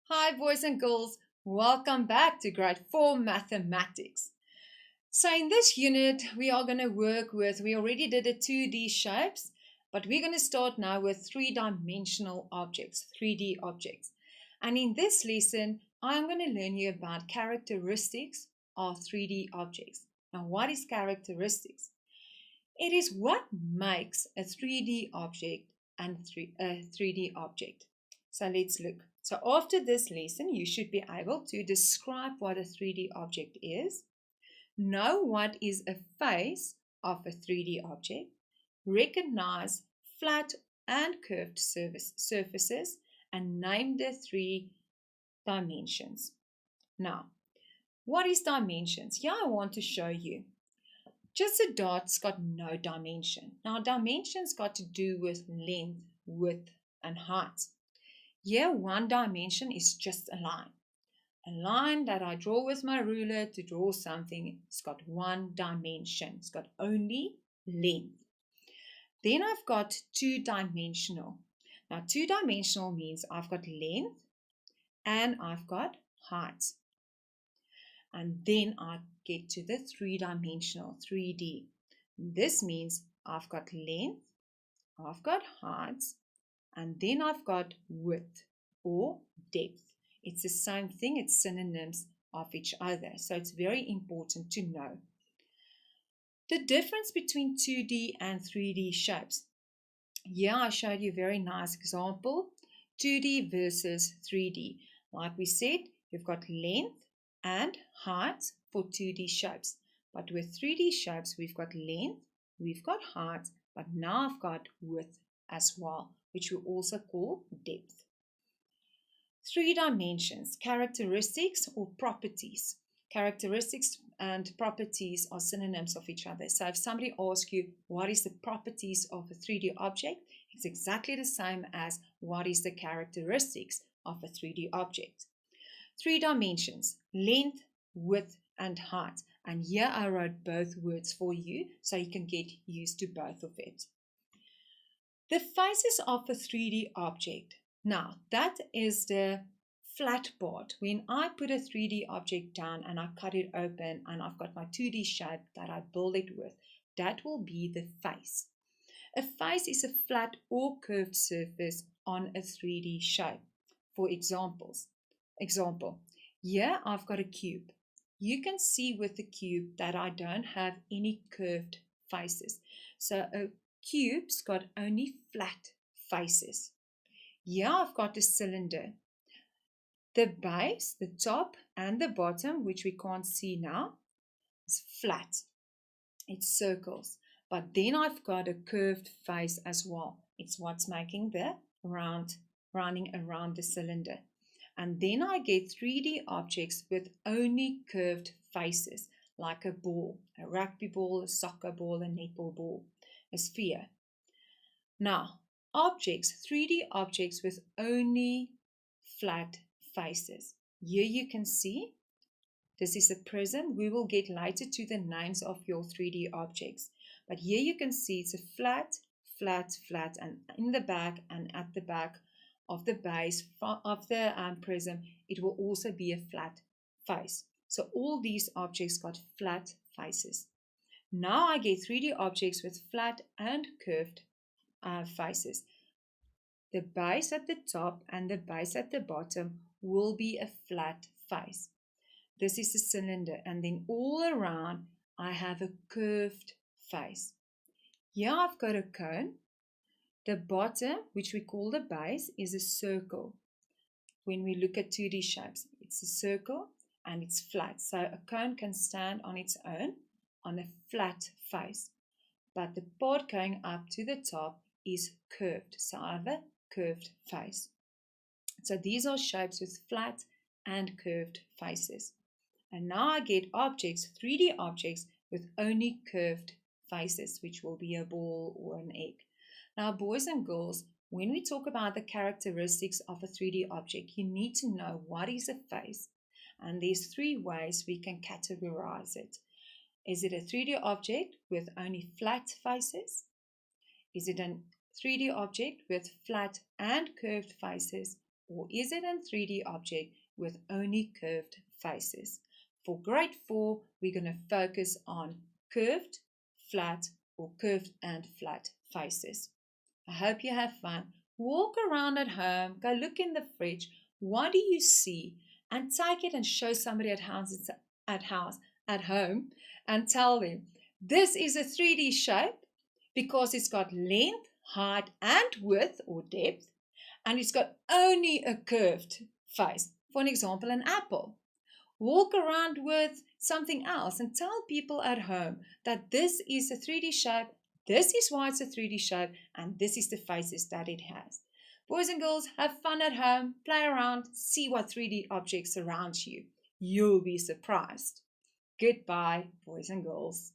Hi, boys and girls. Welcome back to Grade 4 Mathematics. So, in this unit, we are going to work with, we already did the 2D shapes, but we're going to start now with three-dimensional objects, 3D objects. And in this lesson, I'm going to learn you about characteristics of 3D objects. Now, what is characteristics? It is what makes a 3D object and a 3D object. So let's look. So after this lesson, you should be able to describe what a 3D object is, know what is a face of a 3D object, recognize flat and curved surfaces, and name the three dimensions. Now, what is dimensions? Here I want to show you. Just a dot's got no dimension. Now, dimensions got to do with length, width, and height. Here, one dimension is just a line. A line that I draw with my ruler to draw something, it's got one dimension. It's got only length. Then I've got two-dimensional. Now, two-dimensional means I've got length and I've got height. And then I get to the three-dimensional, 3D. This means I've got length, I've got height, and then I've got width or depth. It's the same thing, it's synonyms of each other. So it's very important to know. The difference between 2D and 3D shapes. Here I showed you a very nice example, 2D versus 3D. Like we said, you've got length and height for 2D shapes. But with 3D shapes, we've got length, we've got height, but now I've got width as well, which we also call depth. 3 dimensions, characteristics or properties. Characteristics and properties are synonyms of each other. So if somebody asks you what is the properties of a 3D object, it's exactly the same as what is the characteristics of a 3D object. 3 dimensions, length, width, and height. And here I wrote both words for you so you can get used to both of it. The faces of a 3D object. Now, that is the flat part. When I put a 3D object down and I cut it open and I've got my 2D shape that I build it with, that will be the face. A face is a flat or curved surface on a 3D shape. For example, here I've got a cube. You can see with the cube that I don't have any curved faces. So a cube's got only flat faces. Here I've got a cylinder. The base, the top and the bottom, which we can't see now, is flat. It's circles. But then I've got a curved face as well. It's what's making the running around the cylinder. And then I get 3D objects with only curved faces, like a ball, a rugby ball, a soccer ball, a netball ball, a sphere. Now, objects, 3D objects with only flat faces. Here you can see, this is a prism. We will get later to the names of your 3D objects. But here you can see it's a flat, flat, flat, and in the back and at the back of the base of the prism, it will also be a flat face. So all these objects got flat faces. Now I get 3D objects with flat and curved faces. The base at the top and the base at the bottom will be a flat face. This is a cylinder, and then all around I have a curved face. Here I've got a cone. The bottom, which we call the base, is a circle. When we look at 2D shapes, it's a circle and it's flat. So a cone can stand on its own on a flat face. But the part going up to the top is curved. So I have a curved face. So these are shapes with flat and curved faces. And now I get objects, 3D objects, with only curved faces, which will be a ball or an egg. Now, boys and girls, when we talk about the characteristics of a 3D object, you need to know what is a face. And there's 3 ways we can categorize it. Is it a 3D object with only flat faces? Is it a 3D object with flat and curved faces? or is it a 3D object with only curved faces? For grade 4, we're going to focus on curved, flat, or curved and flat faces. I hope you have fun. Walk around at home, go look in the fridge. What do you see? And take it and show somebody at home, and tell them this is a 3D shape because it's got length, height, and width or depth, and it's got only a curved face. For an example, an apple. Walk around with something else and tell people at home that this is a 3D shape, this is why it's a 3D shape, and this is the faces that it has. Boys and girls, have fun at home, play around, see what 3D objects surround you. You'll be surprised. Goodbye, boys and girls.